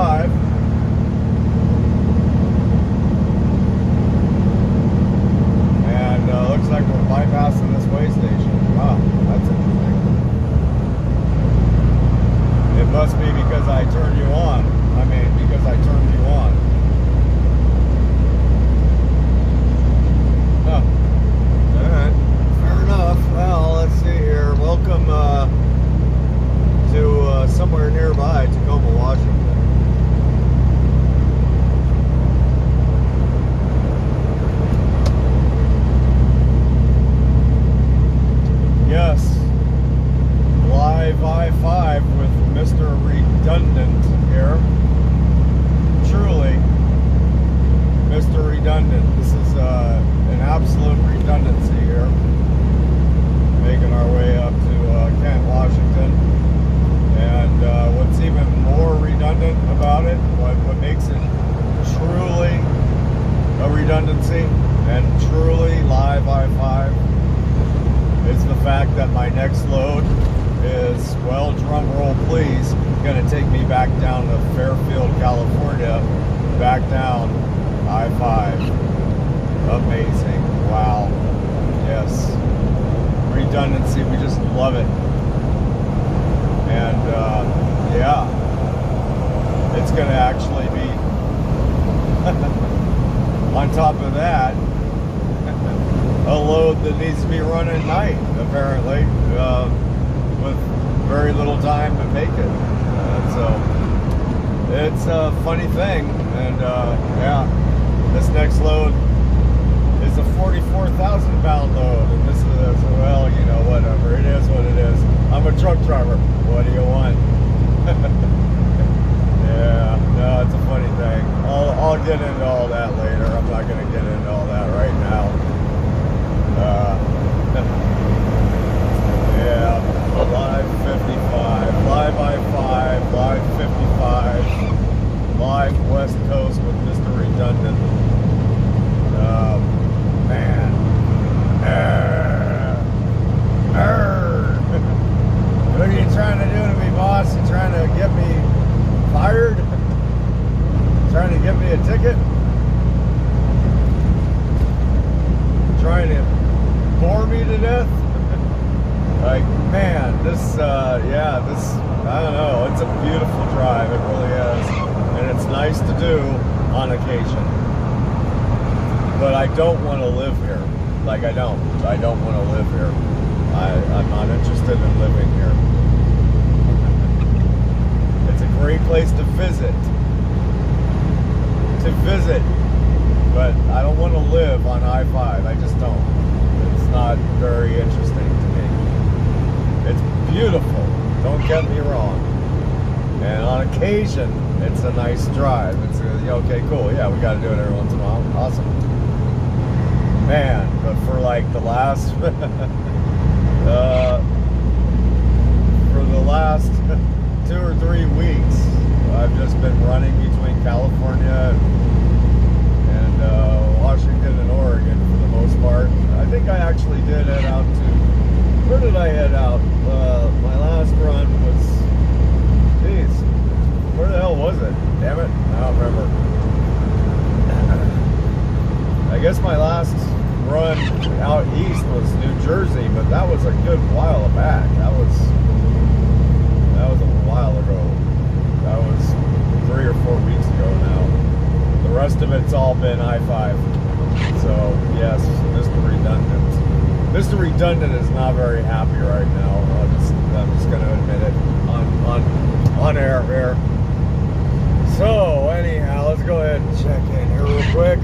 5. And looks like we're bypassing this way station. Wow, that's interesting. It must be because I turned you on. I mean, because I turned you on. Huh. Alright, fair enough. Well, let's see here. Welcome to somewhere nearby, Tacoma, Washington. Yes, live I-5 with Mr. Redundant here. Truly, Mr. Redundant. This is an absolute redundancy here. Making our way up to Kent, Washington. And what's even more redundant about it, what makes it truly a redundancy and truly live I-5, is the fact that my next load is, well, drum roll please, going to take me back down to Fairfield, California, back down I-5. Amazing. Wow. Yes. Redundancy, we just love it. And yeah, it's going to actually be on top of that a load that needs to be run at night, apparently, with very little time to make it. So it's a funny thing. And yeah, this next load is a 44,000 pound load, and this is, well, you know, whatever, it is what it is. I'm a truck driver. What do you want? Yeah, no, it's a funny thing. I'll get into all that later. I'm not going to get into all that right now. Yeah, live 55, live I-5, live 55, live West Coast with Mr. Redundant. Man. What are you trying to do to me, boss? You trying to get me fired? Trying to give me a ticket? Trying to bore me to death? Like, man, this, yeah, this, I don't know, it's a beautiful drive, it really is, and it's nice to do on occasion, but I don't want to live here. Like, I don't want to live here. I'm not interested in living here. It's a great place to visit, but I don't want to live on I-5. I just don't. It's not very interesting to me. It's beautiful, don't get me wrong, and on occasion it's a nice drive. It's okay, cool, yeah, we got to do it every once in a while. Awesome, man. But for like the last for the last 2 or 3 weeks, I've just been running between California and Washington and Oregon for the most part. I think I actually did head out to, where did I head out? My last run was, geez, where the hell was it? Damn it, I don't remember. I guess my last run out east was New Jersey, but that was a good while back. That was a while ago. That was 3 or 4 weeks ago now. The rest of it's all been I-5. So yes, Mr. Redundant. Mr. Redundant is not very happy right now. I'm just going to admit it on air here. So anyhow, let's go ahead and check in here real quick.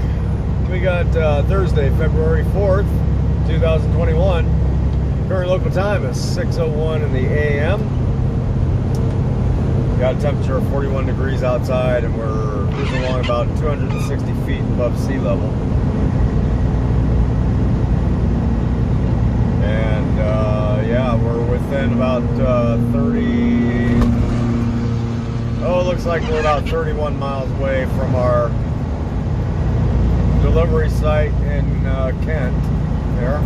We got Thursday, February 4th, 2021. Current local time is 6:01 in the a.m. Got a temperature of 41 degrees outside, and we're cruising along about 260 feet above sea level. And yeah, we're within about 30. Oh, it looks like we're about 31 miles away from our delivery site in Kent here.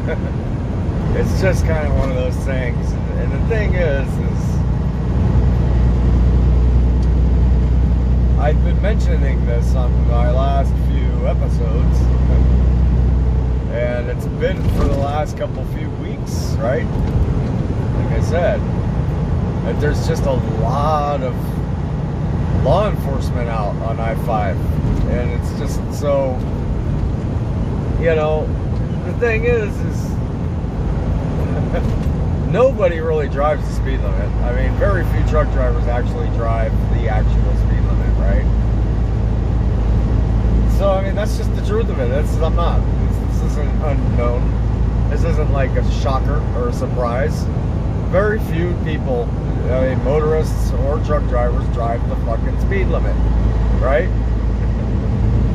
It's just kind of one of those things. And the thing is I've been mentioning this on my last few episodes, and it's been for the last few weeks, right? Like I said, that there's just a lot of law enforcement out on I-5, and it's just so, you know, the thing is nobody really drives the speed limit. I mean, very few truck drivers actually drive the actual speed limit, right? So, I mean, that's just the truth of it. This isn't unknown. This isn't like a shocker or a surprise. Very few people, I mean, motorists or truck drivers, drive the fucking speed limit, right?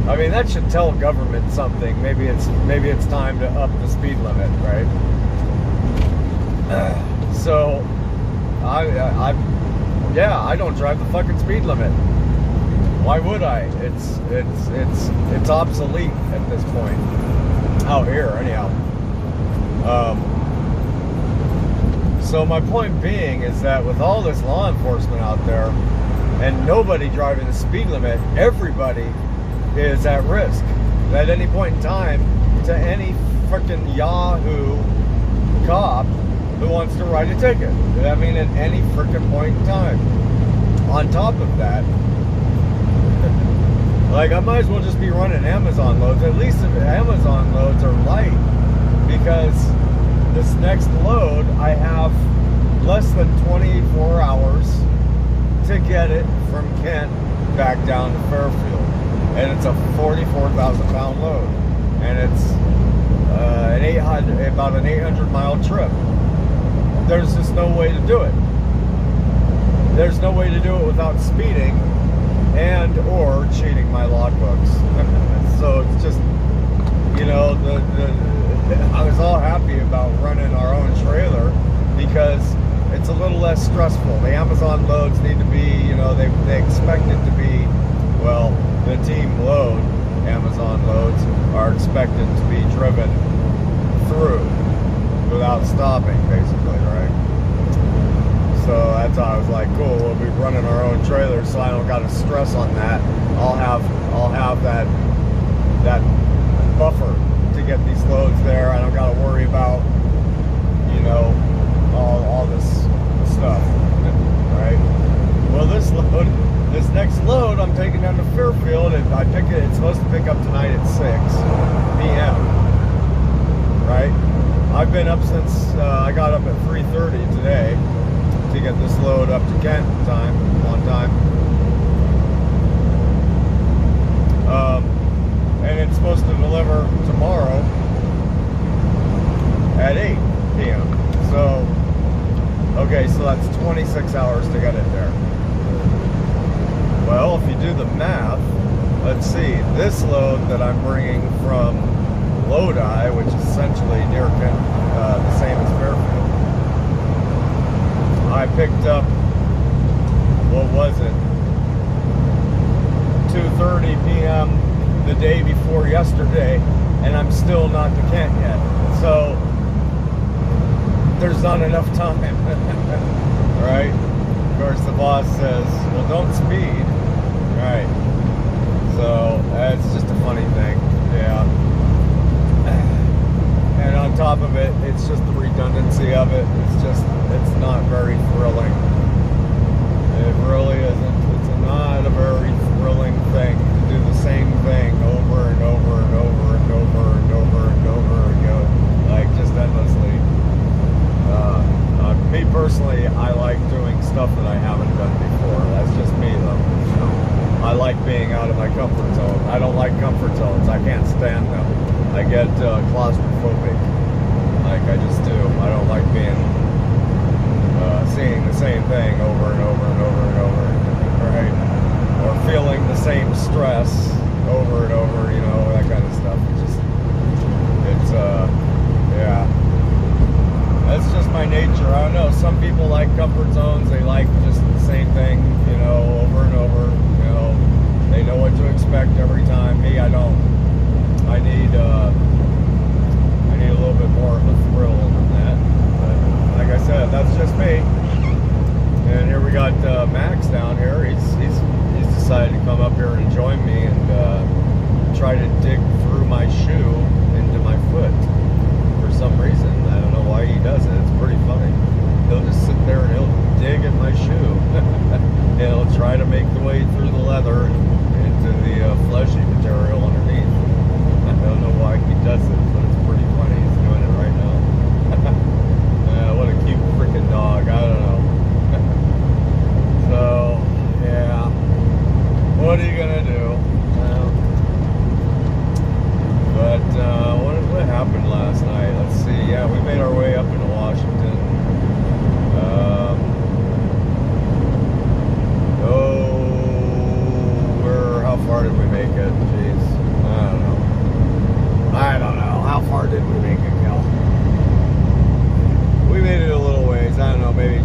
I mean, that should tell government something. Maybe it's time to up the speed limit, right? So, I don't drive the fucking speed limit. Why would I? It's obsolete at this point. Out here, anyhow. So my point being is that with all this law enforcement out there and nobody driving the speed limit, everybody is at risk at any point in time to any freaking Yahoo cop who wants to write a ticket. I mean, at any freaking point in time. On top of that, like, I might as well just be running Amazon loads. At least if Amazon loads are light, because this next load, I have less than 24 hours to get it from Kent back down to Fairfield. And it's a 44,000 pound load. And it's about an 800 mile trip. There's just no way to do it. There's no way to do it without speeding and or cheating my logbooks. So it's just, you know, I was all happy about running our own trailer because it's a little less stressful. The Amazon loads need to be, you know, they expect it to be, well, the team load, Amazon loads, are expected to be driven through without stopping, basically, right? So that's how I was like, cool, we'll be running our own trailer, so I don't got to stress on that. I'll have that buffer to get these loads there. I don't got to worry about, you know, all this stuff, right? Well, this next load I'm taking down to Fairfield, and it's supposed to pick up tonight at 6 p.m. Right? I've been up since I got up at 3:30 today to get this load up to Kent on time. And it's supposed to deliver tomorrow at 8 p.m. So, okay, so that's 26 hours to get it there. Well, if you do the math, let's see, this load that I'm bringing from Lodi, which is essentially near Kent, the same as Fairfield, I picked up, what was it, 2:30 p.m. the day before yesterday, and I'm still not to Kent yet. So there's not enough time, right? Of course, the boss says, well, don't speed, right? So it's just a funny thing, yeah. And on top of it, it's just the redundancy of it. It's not very thrilling. It really isn't. It's not a very thrilling thing to do the same thing over and over and over and over and over and over again, like just endlessly. Me personally, I like doing stuff that I haven't done before. That's just me, though. I like being out of my comfort zone. I don't like comfort zones. I can't stand them. I get claustrophobic. Like, I just do. I don't like being seeing the same thing over and over and over and over, right? Or feeling the same stress over and over, you know, that kind of stuff. Yeah. That's just my nature. I don't know. Some people like comfort zones. They like just the same thing, you know, over and over. You know, they know what to expect every time. Me, I don't. I need a little bit more of a happened last night. Let's see. Yeah, we made our way up into Washington. How far did we make it? Jeez, I don't know. How far did we make it, Cal? We made it a little ways. I don't know, maybe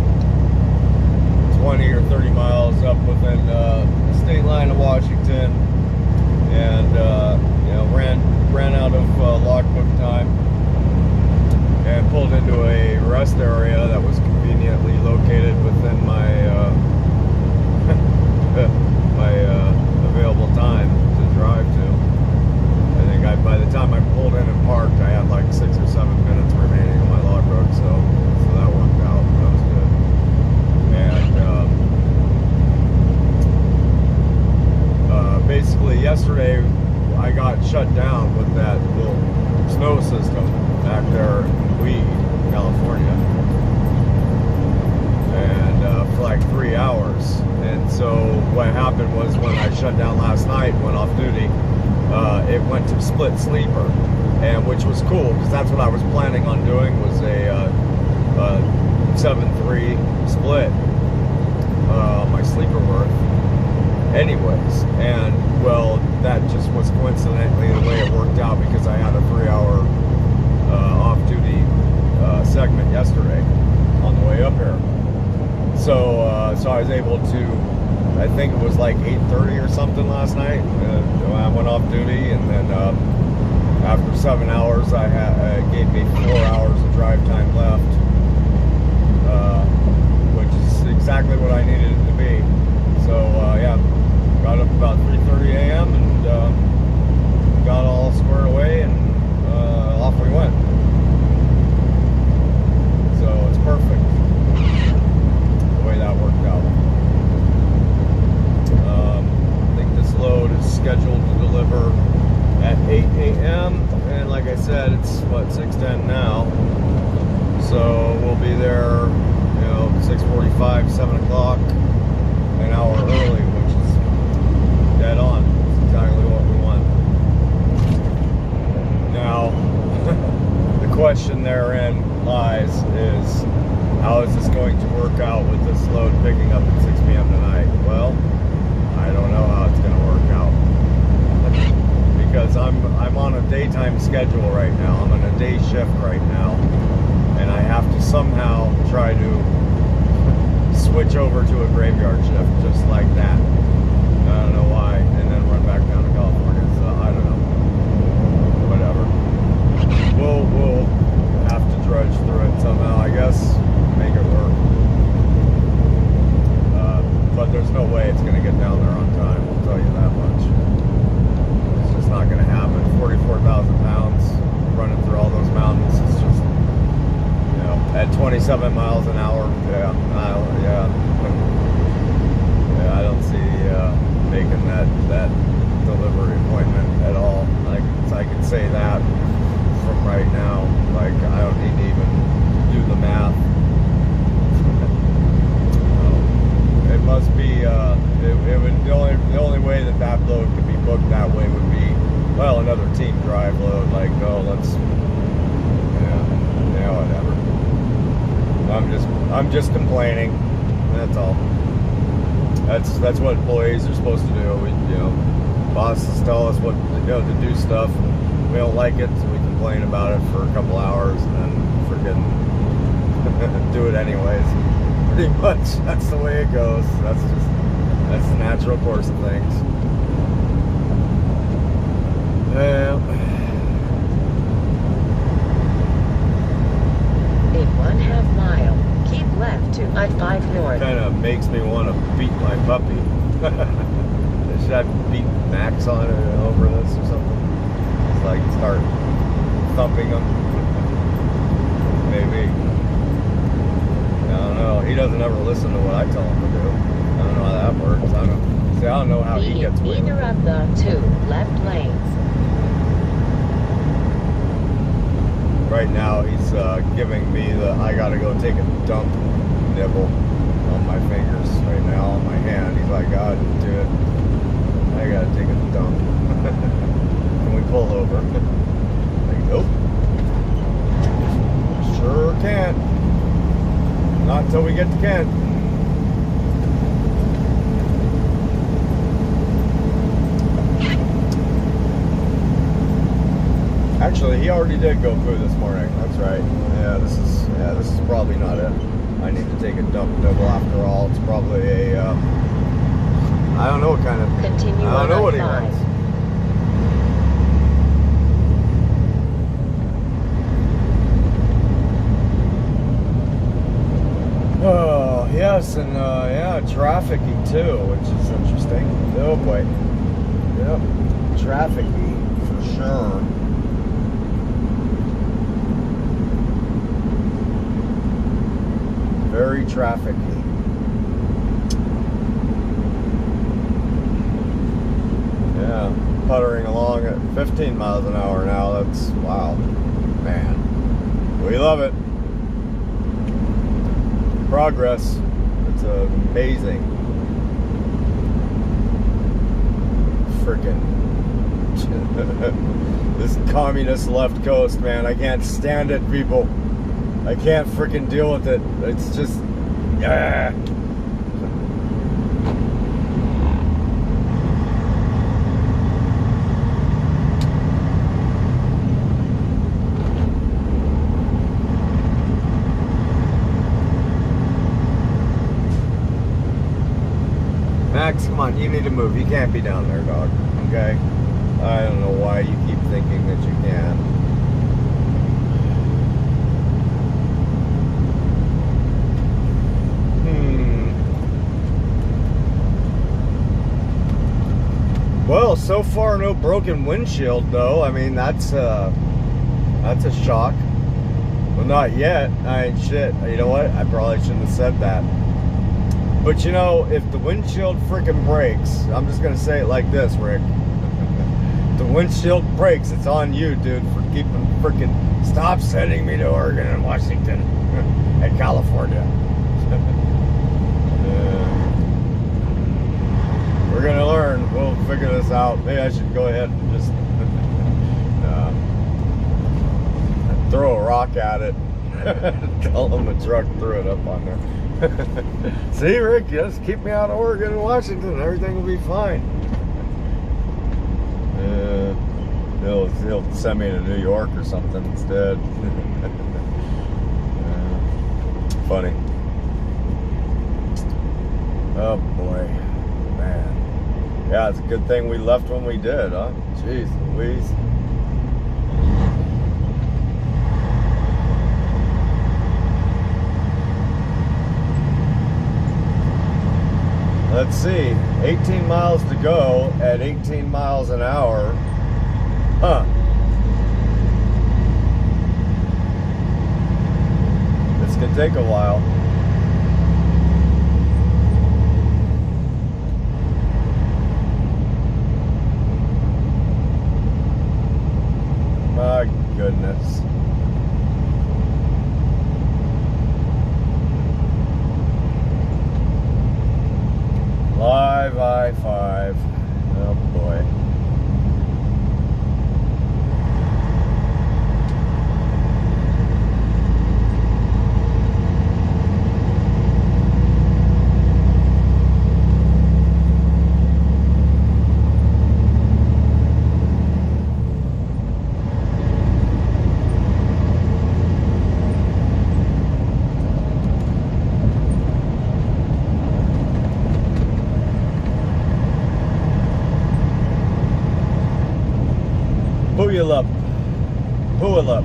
20 or 30 miles up within the state line of Washington, and ran out of logbook time and pulled into a rest area that was conveniently located within my available time to drive to. I think by the time I pulled in and parked, I had like 6 or 7 minutes remaining on my logbook, so that worked out. That was good. And basically yesterday I got shut down with that little snow system back there in Weed, California, and for like 3 hours. And so what happened was, when I shut down last night and went off duty, it went to split sleeper, and which was cool because that's what I was planning on doing, was a 7-3 split my sleeper worth anyways. And well, that just was coincidentally the way it worked out, because I had a 3-hour off-duty segment yesterday on the way up here. So I was able to, I think it was like 8:30 or something last night. I went off duty, and then after 7 hours, it gave me 4 hours of drive time left, which is exactly what I needed it to be. So yeah, got up about 3:30 a.m. and got all squared away, and off we went. So it's perfect the way that worked out. I think this load is scheduled to deliver at 8 a.m. and like I said, it's what, 6:10 now. So we'll be there, 6:45, 7 o'clock, an hour early, which is dead on. It's exactly what we want. Now, the question therein lies is, how is this going to work out with this load picking up at 6 p.m. tonight? Well, I don't know how it's going to work out, because I'm on a daytime schedule right now. I'm on a day shift right now, and I have to somehow try to switch over to a graveyard shift just like that. I don't know why, and then run back down to California. So I don't know. Whatever. We'll have to drudge through it somehow, I guess. Make it work. But there's no way it's going to get down there on time, I'll tell you that much. It's just not going to happen. 44,000 pounds running through all those mountains. It's just, at 27 miles an hour, yeah, I don't see making that delivery appointment at all. I can say that from right now. Like, I don't need to even do the math. It must be, the only way that load could be booked that way would be, well, another team drive load. Like, no, let's, whatever. I'm just complaining. That's all. That's what employees are supposed to do. Bosses tell us what to do stuff. We don't like it, so we complain about it for a couple hours, and then freaking do it anyways. Pretty much, that's the way it goes. That's the natural course of things. In 1/2 mile, keep left to I-5 North. Kind of makes me want to beat my puppy. Should I beat Max on it over this or something? It's like start thumping him. Maybe. I don't know. He doesn't ever listen to what I tell him to do. I don't know how that works. I don't know how he gets away. Either of the 2 left lanes. Right now, he's giving me I gotta go take a dump nibble on my fingers right now, on my hand. He's like, God, dude, I gotta take a dump. Can we pull over? Like, nope. can't. Not until we get to Kent. Actually, he already did go poo this morning. That's right. Yeah, this is probably not it. I need to take a dump nibble after all. It's probably a I don't know what kind of. Continue I don't know what he I-5. wants. Oh yes, and yeah, trafficy too, which is interesting. Oh boy. Yep, trafficy for sure. Very trafficy. Yeah, puttering along at 15 miles an hour now. That's wow, man. We love it. Progress. It's amazing. Freaking this communist left coast, man. I can't stand it, people. I can't freaking deal with it. It's just, yeah. Max, come on, you need to move. You can't be down there, dog. Okay? I don't know why you keep thinking that you can. Well, so far no broken windshield though. I mean, that's a shock. Well, not yet. I ain't shit. You know what? I probably shouldn't have said that. But you know, if the windshield freaking breaks, I'm just gonna say it like this, Rick. The windshield breaks, it's on you, dude, for keeping freaking. Stop sending me to Oregon and Washington and California. We're gonna learn. We'll figure this out. Maybe I should go ahead and just throw a rock at it. Tell them the truck threw it up on there. See, Rick, just keep me out of Oregon and Washington. Everything will be fine. He'll send me to New York or something instead. Funny. Oh boy, man. Yeah, it's a good thing we left when we did, huh? Jeez Louise. Let's see, 18 miles to go at 18 miles an hour. Huh. This could take a while. My goodness. Live I-5. Oh boy. Puyallup. Puyallup.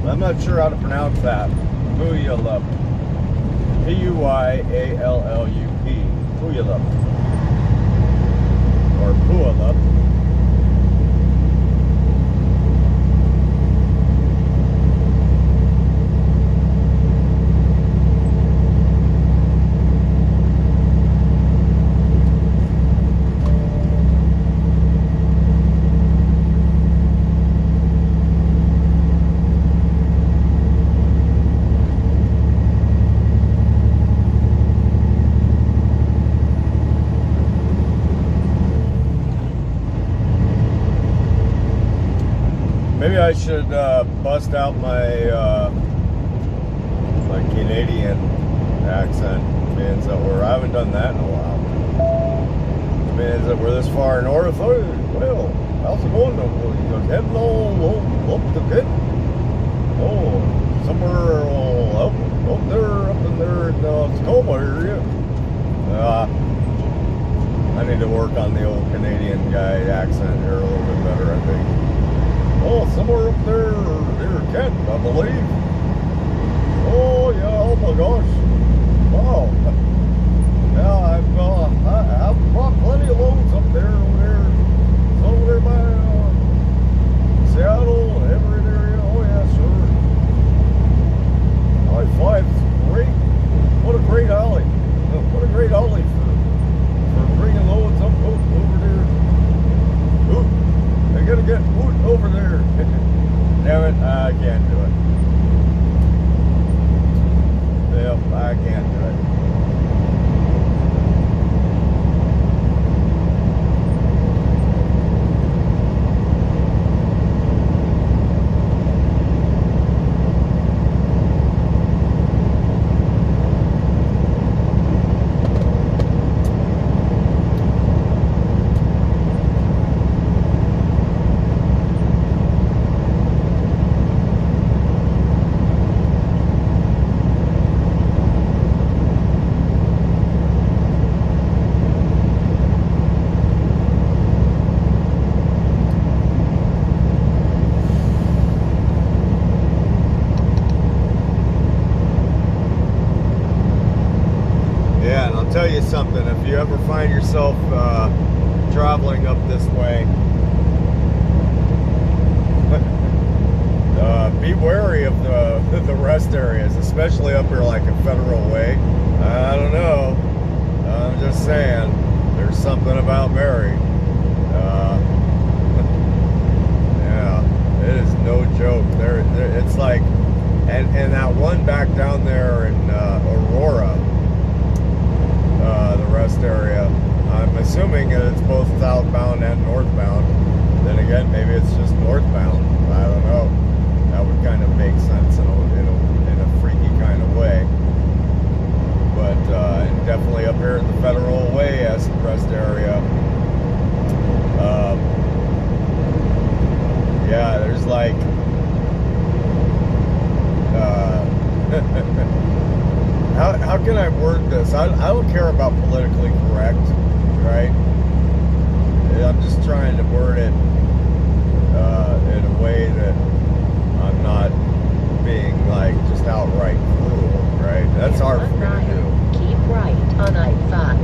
I'm not sure how to pronounce that. Puyallup. P-U-Y-A-L-L-U-P. Puyallup. Or Puyallup. Maybe I should bust out my my Canadian accent means that I haven't done that in a while. It means that we're this far north. Oh, well, how's it going? He goes, heading all up the pit. Oh, somewhere up in there in Tacoma area. I need to work on the old Canadian guy accent here a little bit better, I think. Oh, somewhere up there near Kent, I believe. Oh, yeah, oh my gosh. Wow. Yeah, I've brought plenty of loads up there, over there by Seattle and Everett area. Oh, yeah, sure. I-5's great. What a great alley. What a great alley for bringing loads up over there. Ooh, I gotta get over there. Damn it, I can't do it. Yep, I can't do it. Tell you something, if you ever find yourself traveling up this way, be wary of the rest areas, especially up here like a Federal Way. I don't know, I'm just saying, there's something about Mary. Yeah, it is no joke. There it's like, and that one back down there in Aurora, the rest area, I'm assuming that it's both southbound and northbound. Then again, maybe it's just northbound. I don't know. That would kind of make sense in a freaky kind of way. But and definitely up here at the Federal Way as the rest area. Yeah, there's like How can I word this? I don't care about politically correct, right? I'm just trying to word it in a way that I'm not being like just outright cruel, right? That's hard for me to do. Keep right on I-5.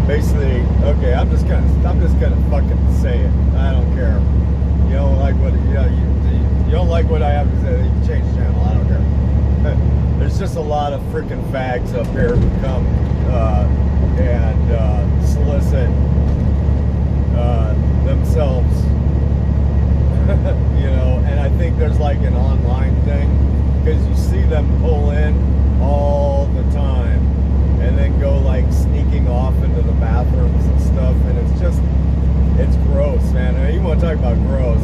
Basically, okay, I'm just gonna fucking say it. I don't care. You don't like what you don't like what I have to say, you can change the channel. I don't care. There's just a lot of freaking fags up here who come and solicit themselves, you know, and I think there's like an online thing, because you see them pull in all the time and then go like sneaking off into the bathrooms and stuff, and it's gross, man. I mean, you want to talk about gross,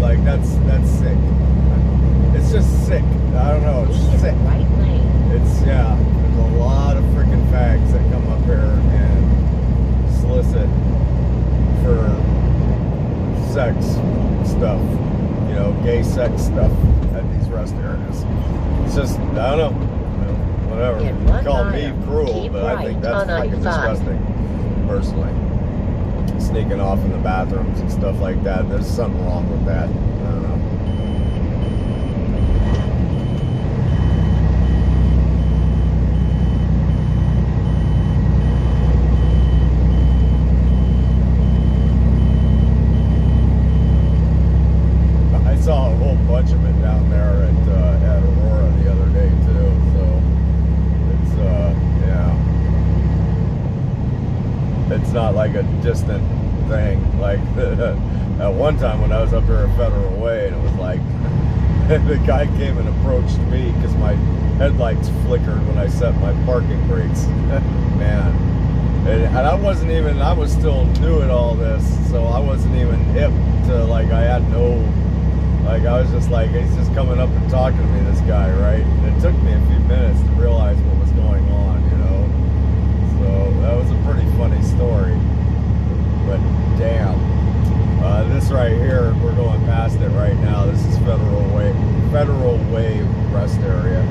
like that's sick. It's just sick. I don't know. It's sick. Right lane. It's, yeah. There's a lot of freaking fags that come up here and solicit for sex stuff. You know, gay sex stuff at these rest areas. It's just, I don't know. Whatever. Call me cruel, but I think that's freaking disgusting, personally. Sneaking off in the bathrooms and stuff like that. There's something wrong with that. I don't know. I saw a whole bunch of it down there at Aurora the other day too. So it's yeah, it's not like a distant thing. Like at one time when I was up here at Federal Way, and it was like the guy came and approached me because my headlights flickered when I set my parking brakes. Man. And I was still new at all this, so I wasn't even hip to, like, I I was just like, he's just coming up and talking to me, this guy, right? And it took me a few minutes to realize what was going on, you know? So that was a pretty funny story. But damn. This right here, we're going past it right now. This is Federal Way rest area.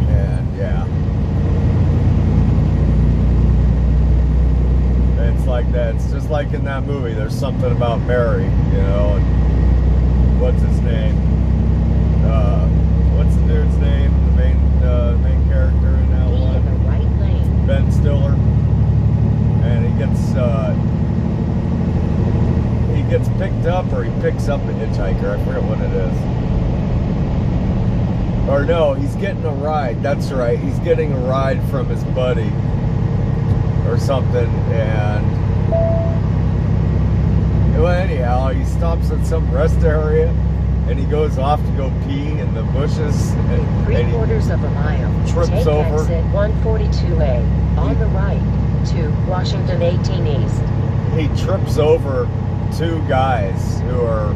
And yeah. It's like that. It's just like in that movie. There's something about Mary, you know, and what's his name? What's the dude's name? The main character in that Be one? in the right lane. Ben Stiller. And he gets picked up, or he picks up a hitchhiker. I forget what it is. Or no, he's getting a ride. That's right. He's getting a ride from his buddy or something, and well, anyhow, he stops at some rest area, and he goes off to go pee in the bushes, and Three-quarters of a mile. trips Take over. exit 142A on the right to Washington 18 East. he trips over two guys who are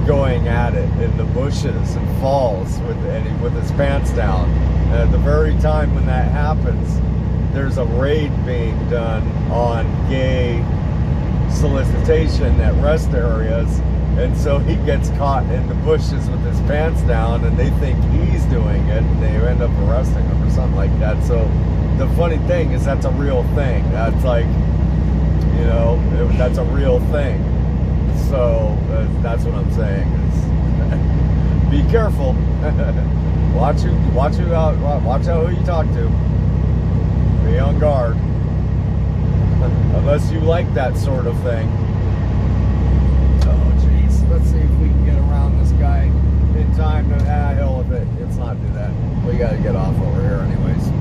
going at it in the bushes and falls with his pants down. And at the very time when that happens, there's a raid being done on gay solicitation at rest areas, and so he gets caught in the bushes with his pants down, and they think he's doing it, and they end up arresting him or something like that. So the funny thing is that's a real thing. That's like, you know, that's a real thing. So that's what I'm saying is be careful. watch out who you talk to. Be on guard. Unless you like that sort of thing. Oh jeez. Let's see if we can get around this guy in time to hell with it. Let's not do that. We gotta get off over here anyways.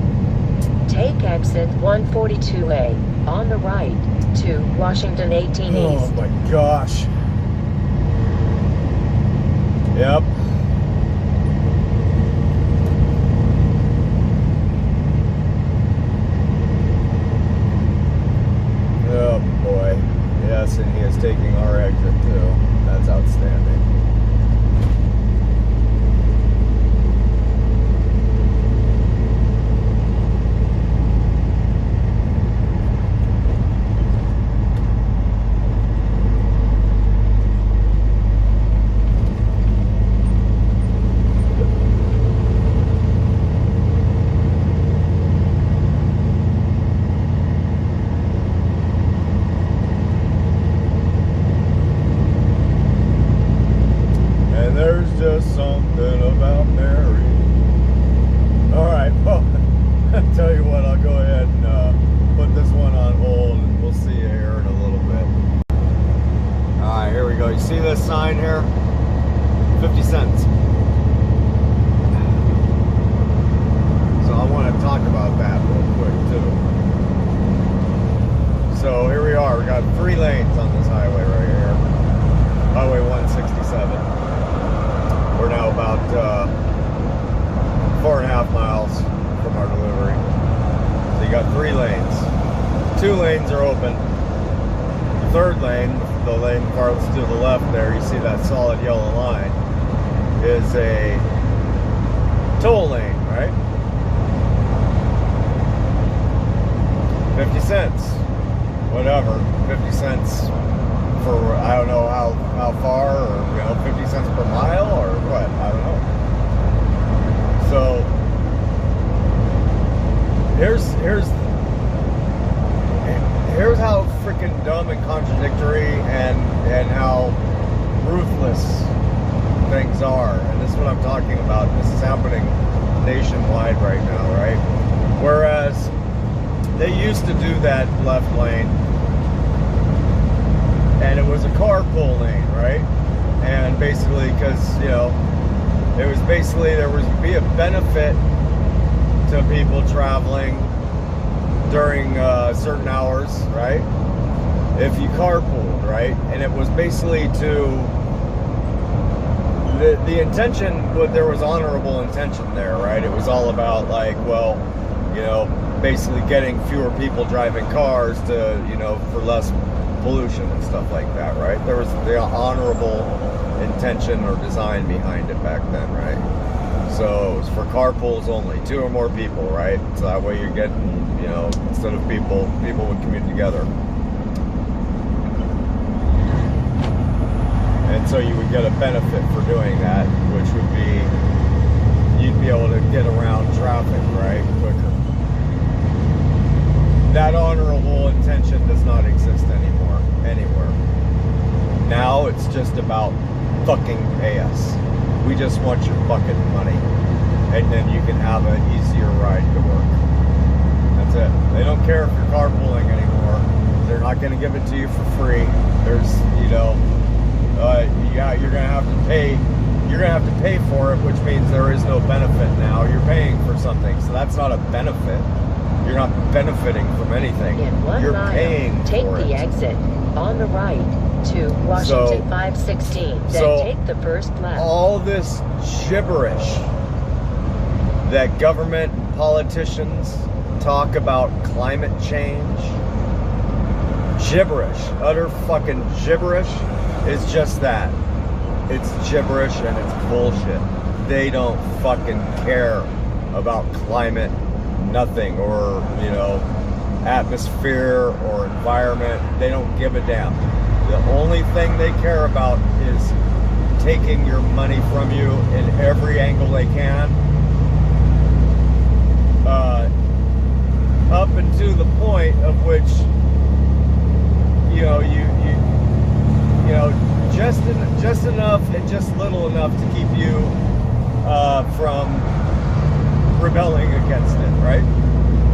Take exit 142A on the right to Washington 18 Oh East. my gosh. Yep. Oh boy. Yes, and he is taking our exit too. That's outstanding. There's just something about Mary. Alright, well, I'll tell you what, I'll go ahead and put this one on hold, and we'll see you here in a little bit. Alright, here we go. You see this sign here? 50 cents. So I want to talk about that real quick, too. So here we are. We got 3 lanes on this highway right here. Highway 167. We're now about 4.5 miles from our delivery. So you got 3 lanes. 2 lanes are open. The 3rd lane, the lane farthest to the left there, you see that solid yellow line, is a toll lane, right? 50 cents. Whatever. 50 cents for, I don't know how far, or, you know, 50 cents per mile, or what, I don't know. So here's how freaking dumb and contradictory and how ruthless things are. And this is what I'm talking about. This is happening nationwide right now, right? Whereas they used to do that left lane, and it was a carpool lane, right? And basically, because, you know, it was basically, there would be a benefit to people traveling during certain hours, right? If you carpooled, right? And it was basically to, the intention, there was honorable intention there, right? It was all about, like, well, you know, basically getting fewer people driving cars to, you know, for less pollution and stuff like that, right? There was the honorable intention or design behind it back then, right? So it was for carpools only, 2 or more people, right? So that way you're getting, you know, instead of people would commute together. And so you would get a benefit for doing that, which would be, you'd be able to get around traffic, right, quicker. That honorable intention does not exist anymore, anywhere. Now it's just about fucking pay us. We just want your fucking money. And then you can have an easier ride to work. That's it. They don't care if you're carpooling anymore. They're not going to give it to you for free. There's, you know, yeah, you're going to have to pay. You're going to have to pay for it, which means there is no benefit now. You're paying for something, so that's not a benefit. You're not benefiting from anything. In 1 You're mile, paying take for the it. exit on the right to Washington 516. Then take the first left. All this gibberish that government and politicians talk about climate change, gibberish, utter fucking gibberish, is just that. It's gibberish and it's bullshit. They don't fucking care about climate, nothing, or, you know, atmosphere or environment. They don't give a damn. The only thing they care about is taking your money from you in every angle they can, up and to the point of which, you know, you know, just enough and just little enough to keep you from rebelling against it, right?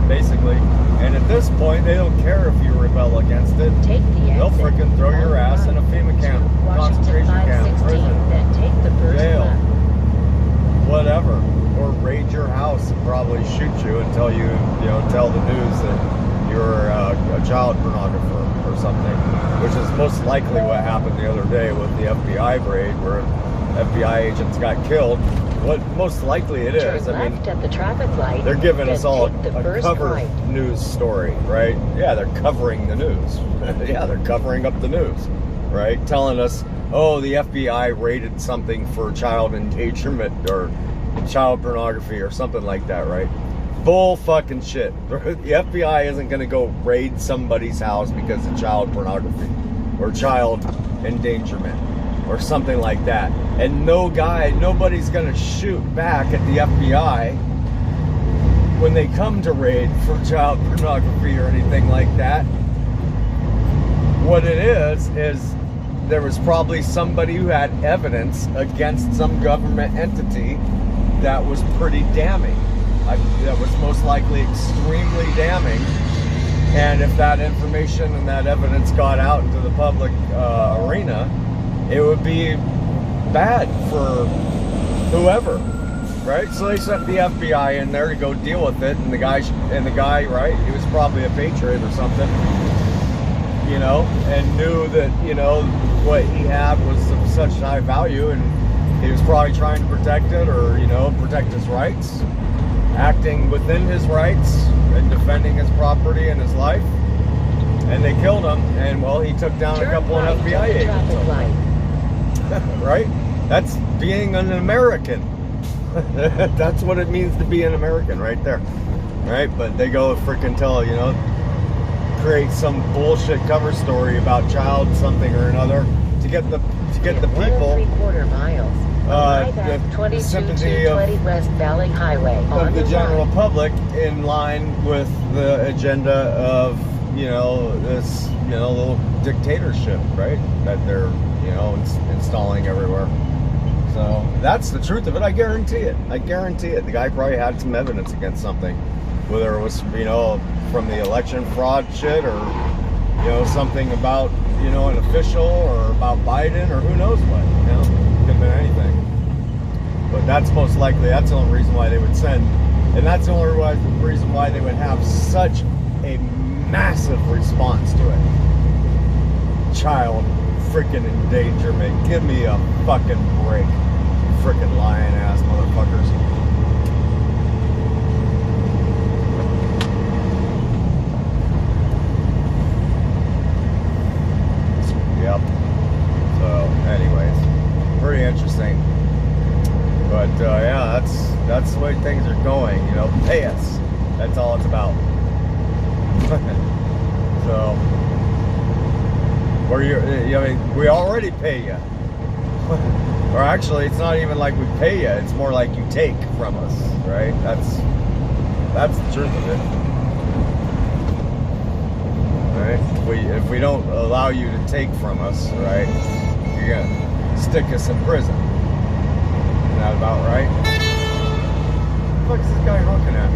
Basically. And at this point, they don't care if you rebel against it. Take the exit. They'll frickin' throw your ass in a FEMA camp, concentration camp, prison, then take the first jail, left. whatever, or raid your house and probably shoot you until you know, tell the news that you're a child pornographer or something, which is most likely what happened the other day with the FBI raid, where FBI agents got killed. What most likely it is. Turn I mean, left at the traffic light. they're giving us then all take the a first cover right. news story, right? Yeah, they're covering the news. Yeah, they're covering up the news, right? Telling us, oh, the FBI raided something for child endangerment or child pornography or something like that, right? Bull fucking shit. The FBI isn't going to go raid somebody's house because of child pornography or child endangerment or something like that. And nobody's gonna shoot back at the FBI when they come to raid for child pornography or anything like that. What it is there was probably somebody who had evidence against some government entity that was pretty damning. That was most likely extremely damning. And if that information and that evidence got out into the public arena, it would be bad for whoever, right? So they sent the FBI in there to go deal with it, and the guy, right? He was probably a patriot or something, you know, and knew that, you know, what he had was of such high value, and he was probably trying to protect it, or, you know, protect his rights, acting within his rights and defending his property and his life. And they killed him, and well, he took down a couple of FBI agents. Right? That's being an American. That's what it means to be an American, right there. Right? But they go freaking tell, you know, create some bullshit cover story about child something or another to get the people 1.75 miles. the sympathy of West Valley Highway of the general public in line with the agenda of, you know, this, you know, little dictatorship, right? That they're, you know, installing everywhere. So that's the truth of it. I guarantee it. I guarantee it. The guy probably had some evidence against something, whether it was, you know, from the election fraud shit, or, you know, something about, you know, an official, or about Biden, or who knows what. You know, could have been anything. But that's most likely. That's the only reason why they would send, and that's the only reason why they would have such a massive response to it. Child freaking endangerment. Give me a fucking break. Freaking lying ass motherfuckers. Yep. So, anyways, pretty interesting. But yeah, that's the way things are going. You know, pay us. That's all it's about. So, I mean, we already pay you. Or actually, it's not even like we pay you. It's more like you take from us, right? That's the truth of it. Right? If we don't allow you to take from us, right, you're gonna stick us in prison. Isn't that about right? What the fuck is this guy honking at?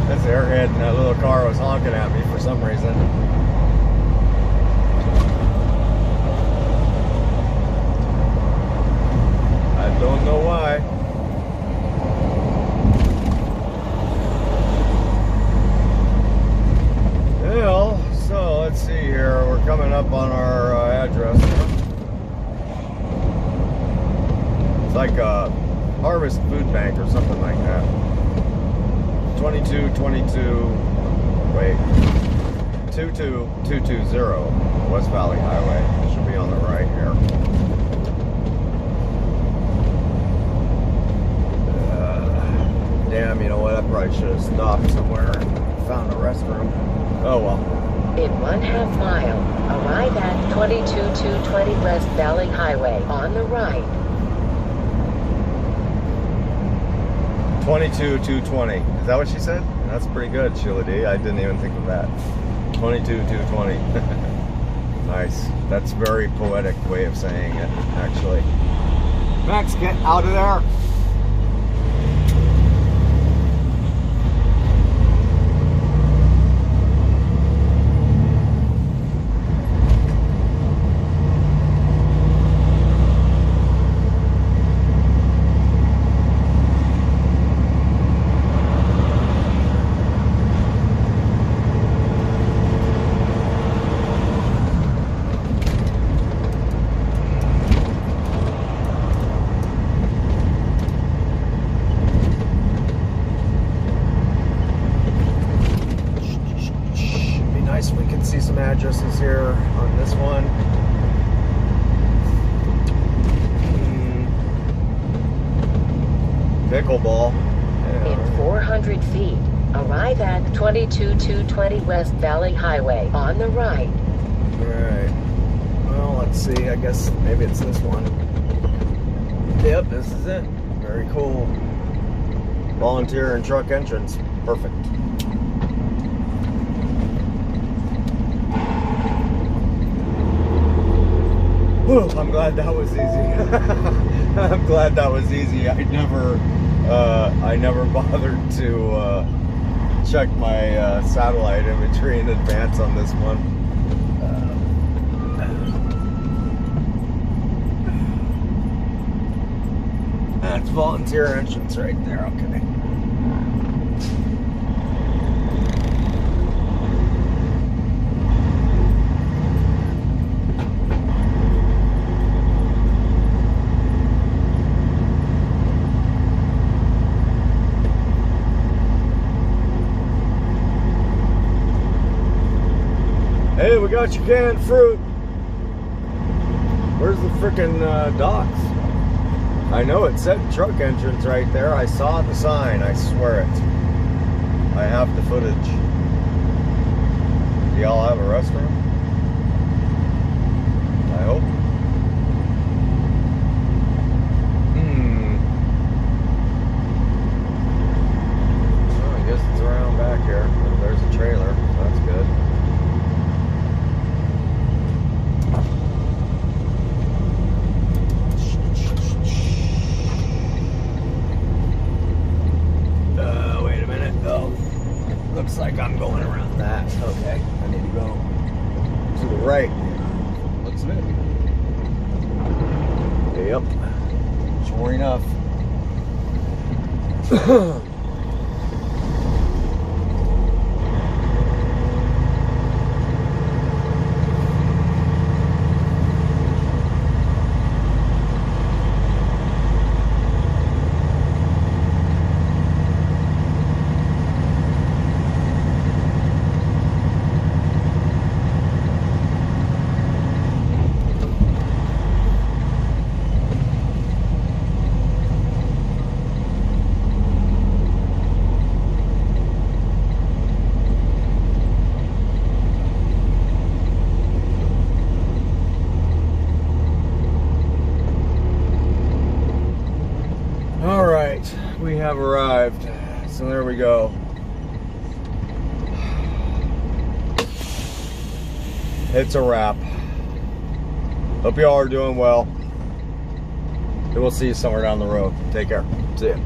This airhead in that little car was honking at me for some reason. I don't know why. Well, so let's see here. We're coming up on our address. It's like a Harvest Food Bank or something like that. 2222, wait, 22220 West Valley Highway. It should be on the right here. Damn, you know what? I probably should have stopped somewhere and found a restroom. Oh well. In 1/2 mile, arrive at 22220 West Valley Highway on the right. 22220. Is that what she said? That's pretty good, Sheila D. I didn't even think of that. 22220. Nice. That's a very poetic way of saying it, actually. Max, get out of there. We can see some addresses here on this one. Pickleball. Yeah. In 400 feet, arrive at 22220 West Valley Highway on the right. Alright. Well, let's see. I guess maybe it's this one. Yep, this is it. Very cool. Volunteer and truck entrance. Perfect. Whew, I'm glad that was easy. I'm glad that was easy. I never bothered to check my satellite imagery in advance on this one. That's volunteer entrance right there. Okay. Hey, we got your canned fruit. Where's the frickin' docks? I know it said truck entrance right there. I saw the sign. I swear it. I have the footage. Do y'all have a restroom? I hope. Well, I guess it's around back here. There's a trailer. So that's good. Looks like I'm going around that. Okay, I need to go to the right. Looks good. Yep. Sure enough. and there we go. It's a wrap. Hope y'all are doing well. And we'll see you somewhere down the road. Take care. See ya.